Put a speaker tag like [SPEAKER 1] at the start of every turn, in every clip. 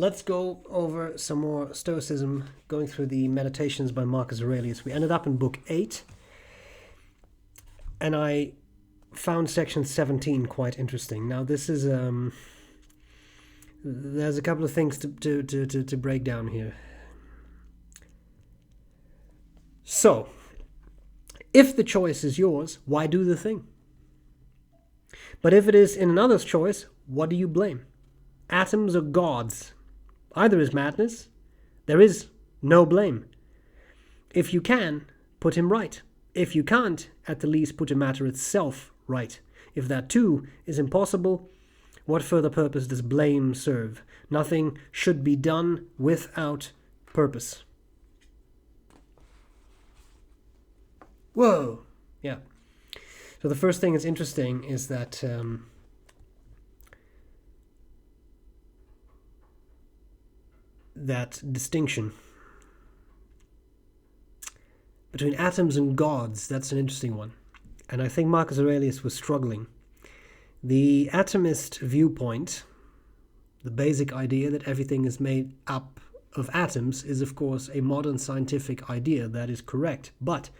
[SPEAKER 1] let's go over some more Stoicism, going through the Meditations by Marcus Aurelius. We ended up in Book 8, and I found section 17 quite interesting. Now, this is there's a couple of things to break down here. So, if the choice is yours, why do the thing? But if it is in another's choice, what do you blame? Atoms or gods? Either is madness. There is no blame. If you can, put him right. If you can't, at the least put the matter itself right. If that too is impossible, what further purpose does blame serve? Nothing should be done without purpose. Whoa! Yeah. So the first thing that's interesting is that that distinction between atoms and gods, that's an interesting one. And I think Marcus Aurelius was struggling. The atomist viewpoint, the basic idea that everything is made up of atoms, is of course a modern scientific idea. That is correct. But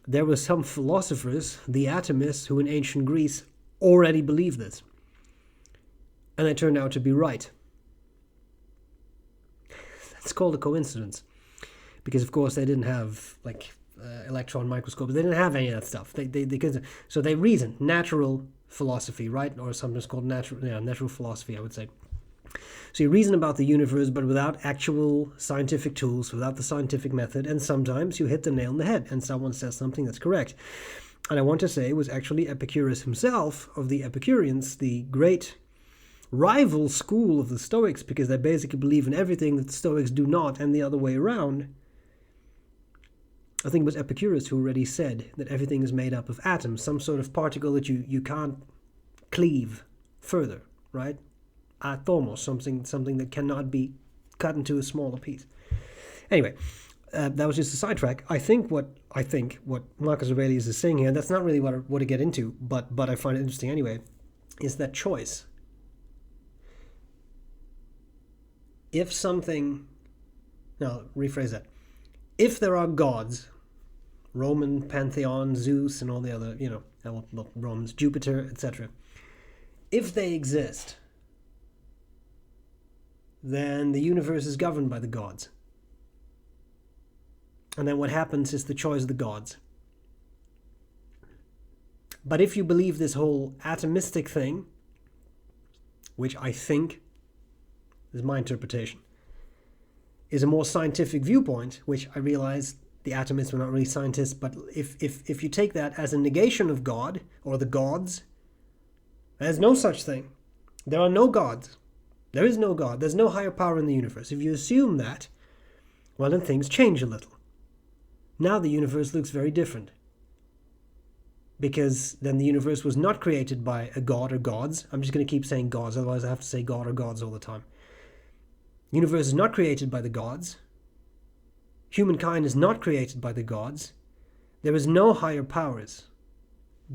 [SPEAKER 1] there were some philosophers, the atomists, who in ancient Greece already believed this. And they turned out to be right. It's called a coincidence. Because, of course, they didn't have, electron microscopes. They didn't have any of that stuff. So they reasoned. Natural philosophy, right? Or sometimes called natural philosophy, I would say. So you reason about the universe, but without actual scientific tools, without the scientific method, and sometimes you hit the nail on the head, and someone says something that's correct. And I want to say it was actually Epicurus himself, of the Epicureans, the great rival school of the Stoics, because they basically believe in everything that the Stoics do not, and the other way around. I think it was Epicurus who already said that everything is made up of atoms, some sort of particle that you can't cleave further, right? Atomos, something that cannot be cut into a smaller piece. Anyway, that was just a sidetrack. I think what Marcus Aurelius is saying here, that's not really what I want to get into, but I find it interesting anyway, is that choice. If something, now rephrase that. If there are gods, Roman pantheon, Zeus, and all the other, Romans, Jupiter, etc. If they exist, then the universe is governed by the gods. And then what happens is the choice of the gods. But if you believe this whole atomistic thing, which I think is my interpretation, is a more scientific viewpoint, which I realize the atomists were not really scientists, but if you take that as a negation of God, or the gods, there's no such thing. There are no gods. There is no God. There's no higher power in the universe. If you assume that, well, then things change a little. Now the universe looks very different. Because then the universe was not created by a god or gods. I'm just going to keep saying gods, otherwise I have to say God or gods all the time. The universe is not created by the gods. Humankind is not created by the gods. There is no higher powers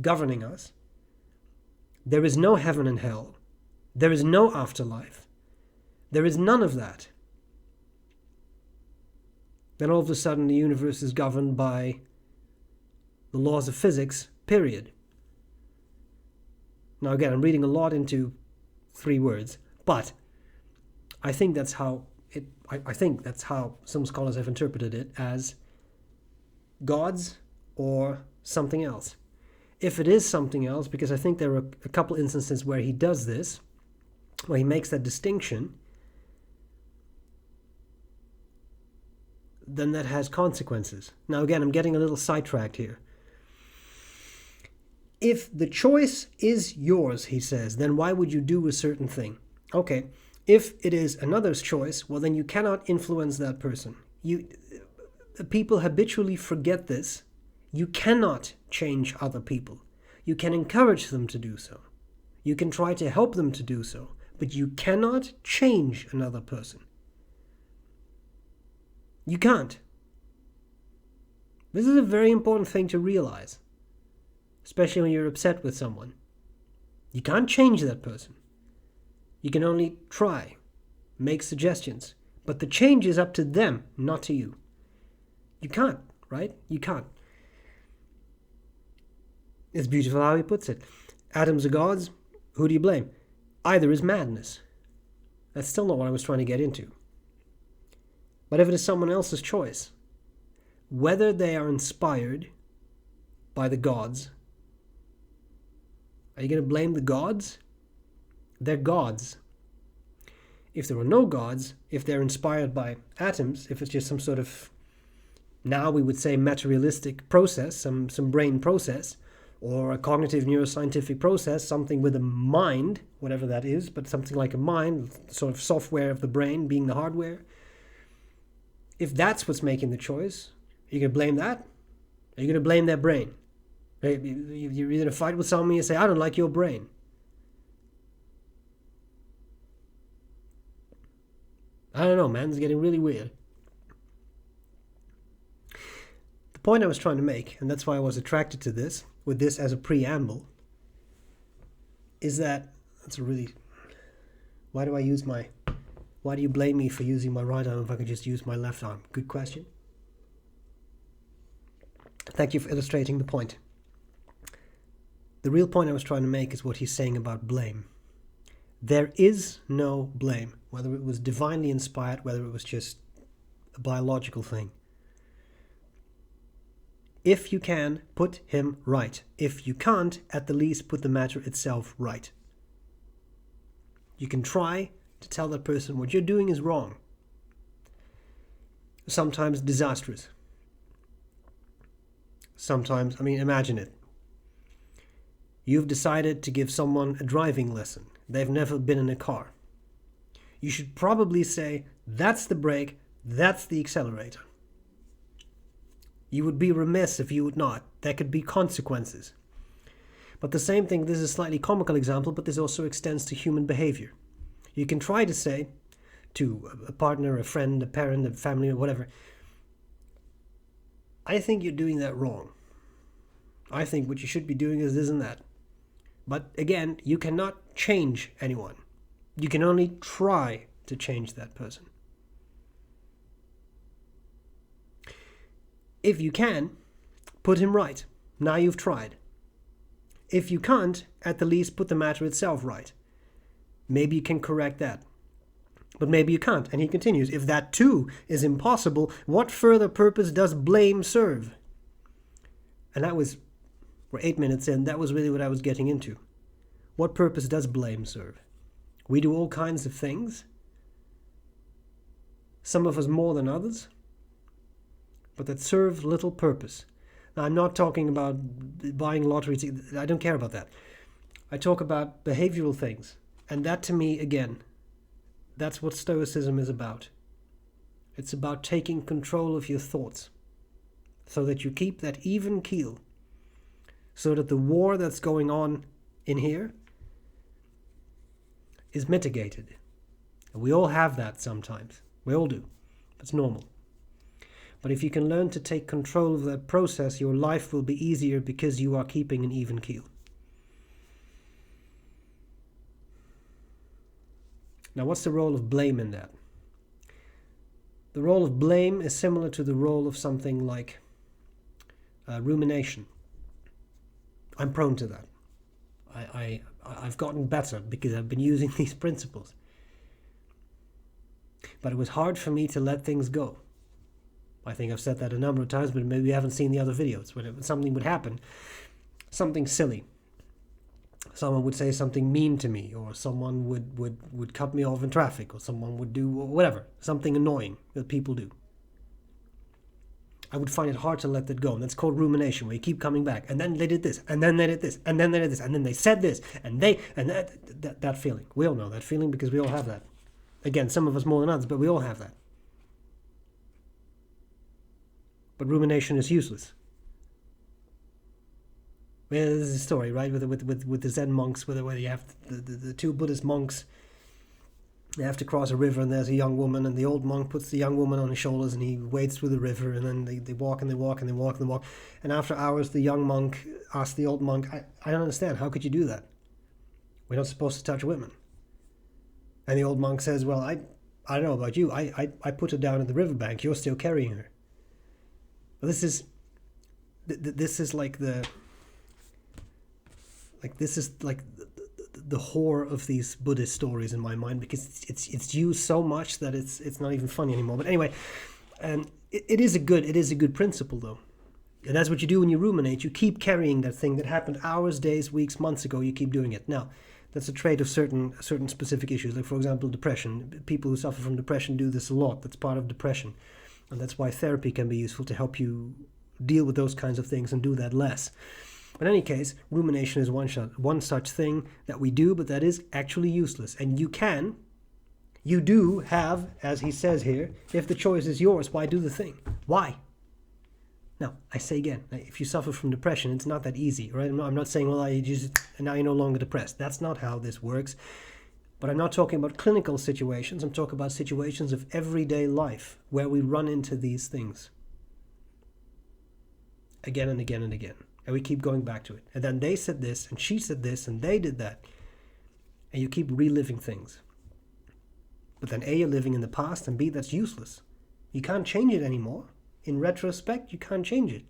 [SPEAKER 1] governing us. There is no heaven and hell. There is no afterlife. There is none of that. Then all of a sudden the universe is governed by the laws of physics, period. Now again, I'm reading a lot into 3 words, but I think that's how some scholars have interpreted it, as gods or something else. If it is something else, because I think there are a couple instances where he does this, where he makes that distinction, then that has consequences. Now again, I'm getting a little sidetracked here. If the choice is yours, he says, then why would you do a certain thing? Okay, if it is another's choice, well then you cannot influence that person. People habitually forget this. You cannot change other people. You can encourage them to do so. You can try to help them to do so, but you cannot change another person. You can't. This is a very important thing to realize, especially when you're upset with someone. You can't change that person. You can only try. make suggestions, but the change is up to them, not to you. You can't, right? You can't. It's beautiful how he puts it. Atoms are gods. Who do you blame? Either is madness. That's still not what I was trying to get into. But if it is someone else's choice, whether they are inspired by the gods, are you going to blame the gods? They're gods. If there were no gods, if they're inspired by atoms, if it's just some sort of, now we would say, materialistic process, some brain process, or a cognitive neuroscientific process, something with a mind, whatever that is, but something like a mind, sort of software of the brain being the hardware. If that's what's making the choice, are you going to blame that? Are you going to blame their brain? You're going to fight with someone and say, I don't like your brain. I don't know, man. It's getting really weird. The point I was trying to make, and that's why I was attracted to this, with this as a preamble, is that, that's a really, why do you blame me for using my right arm if I could just use my left arm? Good question. Thank you for illustrating the point. The real point I was trying to make is what he's saying about blame. There is no blame, whether it was divinely inspired, whether it was just a biological thing. If you can, put him right. If you can't, at the least put the matter itself right. You can try to tell that person what you're doing is wrong. Sometimes disastrous. Sometimes, imagine it. You've decided to give someone a driving lesson. They've never been in a car. You should probably say, that's the brake, that's the accelerator. You would be remiss if you would not. There could be consequences. But the same thing, this is a slightly comical example, but this also extends to human behavior. You can try to say to a partner, a friend, a parent, a family, or whatever, I think you're doing that wrong. I think what you should be doing is this and that. But again, you cannot change anyone. You can only try to change that person. If you can, put him right. Now you've tried. If you can't, at the least put the matter itself right. Maybe you can correct that. But maybe you can't. And he continues, if that too is impossible, what further purpose does blame serve? And that was, we're 8 minutes in, that was really what I was getting into. What purpose does blame serve? We do all kinds of things. Some of us more than others. But that serve little purpose. Now, I'm not talking about buying lottery tickets. I don't care about that. I talk about behavioral things. And that, to me, again, that's what Stoicism is about. It's about taking control of your thoughts so that you keep that even keel, so that the war that's going on in here is mitigated. And we all have that sometimes. We all do. It's normal. But if you can learn to take control of that process, your life will be easier because you are keeping an even keel. Now, what's the role of blame in that? The role of blame is similar to the role of something like rumination. I'm prone to that. I've gotten better because I've been using these principles. But it was hard for me to let things go. I think I've said that a number of times, but maybe you haven't seen the other videos. When something would happen, something silly. Someone would say something mean to me, or someone would cut me off in traffic, or someone would do whatever, something annoying that people do. I would find it hard to let that go. And that's called rumination, where you keep coming back. And then they did this, and then they did this, and then they did this, and then they said this, and that feeling. We all know that feeling because we all have that. Again, some of us more than others, but we all have that. But rumination is useless. Well, there's a story, right, with the Zen monks, where you have the two Buddhist monks. They have to cross a river, and there's a young woman, and the old monk puts the young woman on his shoulders, and he wades through the river, and then they walk, and they walk, and they walk, and they walk. And after hours, the young monk asks the old monk, I don't understand, how could you do that? We're not supposed to touch women. And the old monk says, well, I don't know about you. I put her down at the riverbank. You're still carrying her. Well, this is like the horror of these Buddhist stories in my mind, because it's used so much that it's not even funny anymore. But anyway, it is a good principle though. And that's what you do when you ruminate. You keep carrying that thing that happened hours, days, weeks, months ago. You keep doing it. Now, that's a trait of certain specific issues. Like, for example, depression. People who suffer from depression do this a lot. That's part of depression. And that's why therapy can be useful, to help you deal with those kinds of things and do that less. But in any case, rumination is one such thing that we do, but that is actually useless. And you do have, as he says here, if the choice is yours, why do the thing? Why? Now, I say again, if you suffer from depression, it's not that easy, right? I'm not saying, well, now you're no longer depressed. That's not how this works. But I'm not talking about clinical situations. I'm talking about situations of everyday life where we run into these things again and again and again. And we keep going back to it. And then they said this, and she said this, and they did that. And you keep reliving things. But then A, you're living in the past, and B, that's useless. You can't change it anymore. In retrospect, you can't change it.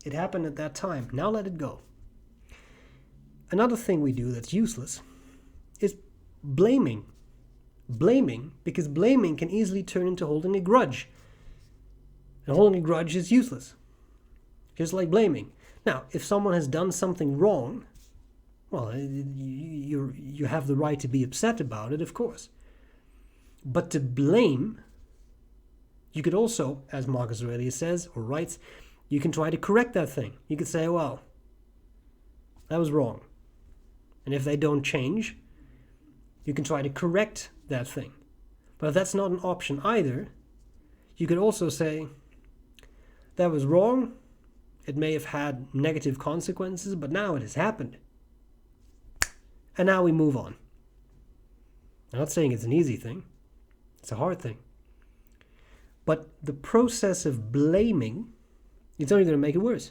[SPEAKER 1] It happened at that time. Now let it go. Another thing we do that's useless is blaming. Blaming, because blaming can easily turn into holding a grudge. And holding a grudge is useless. Just like blaming. Now, if someone has done something wrong, well, you have the right to be upset about it, of course. But to blame, you could also, as Marcus Aurelius says or writes, you can try to correct that thing. You could say, well, that was wrong. And if they don't change, you can try to correct that thing. But if that's not an option either, you could also say, that was wrong. It may have had negative consequences, but now it has happened. And now we move on. I'm not saying it's an easy thing. It's a hard thing. But the process of blaming, it's only going to make it worse.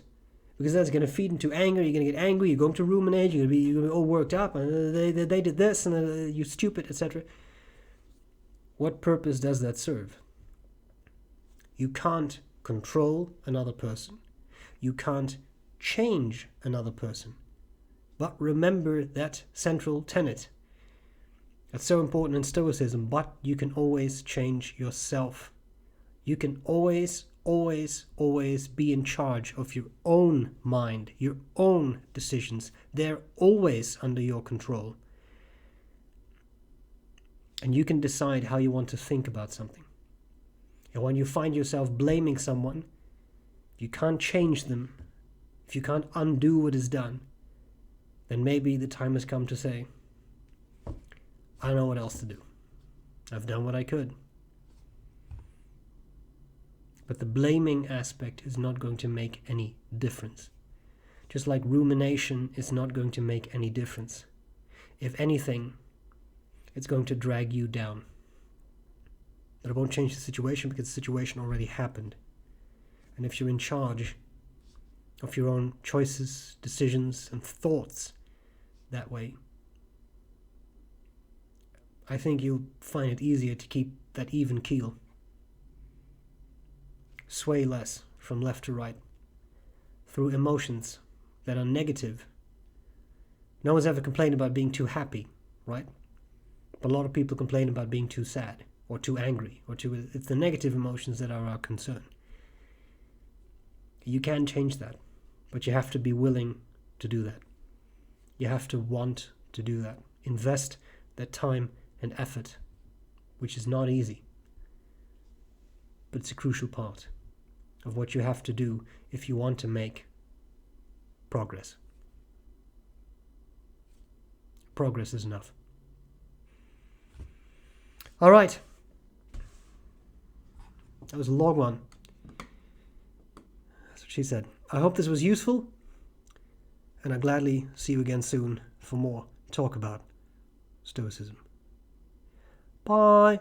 [SPEAKER 1] Because that's going to feed into anger. You're going to get angry. You're going to ruminate. You're going to be all worked up. And they did this, and you're stupid, etc. What purpose does that serve? You can't control another person. You can't change another person. But remember that central tenet. That's so important in Stoicism. But you can always change yourself. You can always, always, always be in charge of your own mind, your own decisions. They're always under your control. And you can decide how you want to think about something. And when you find yourself blaming someone, if you can't change them, if you can't undo what is done, then maybe the time has come to say, I don't know what else to do. I've done what I could. But the blaming aspect is not going to make any difference. Just like rumination is not going to make any difference. If anything, it's going to drag you down. But it won't change the situation because the situation already happened. And if you're in charge of your own choices, decisions, and thoughts that way, I think you'll find it easier to keep that even keel. Sway less from left to right through emotions that are negative. No one's ever complained about being too happy, right? But a lot of people complain about being too sad or too angry or too... It's the negative emotions that are our concern. You can change that, but you have to be willing to do that. You have to want to do that. Invest that time and effort, which is not easy. But it's a crucial part of what you have to do if you want to make progress. Progress is enough. All right. That was a long one. That's what she said. I hope this was useful, and I'll gladly see you again soon for more talk about Stoicism. Bye.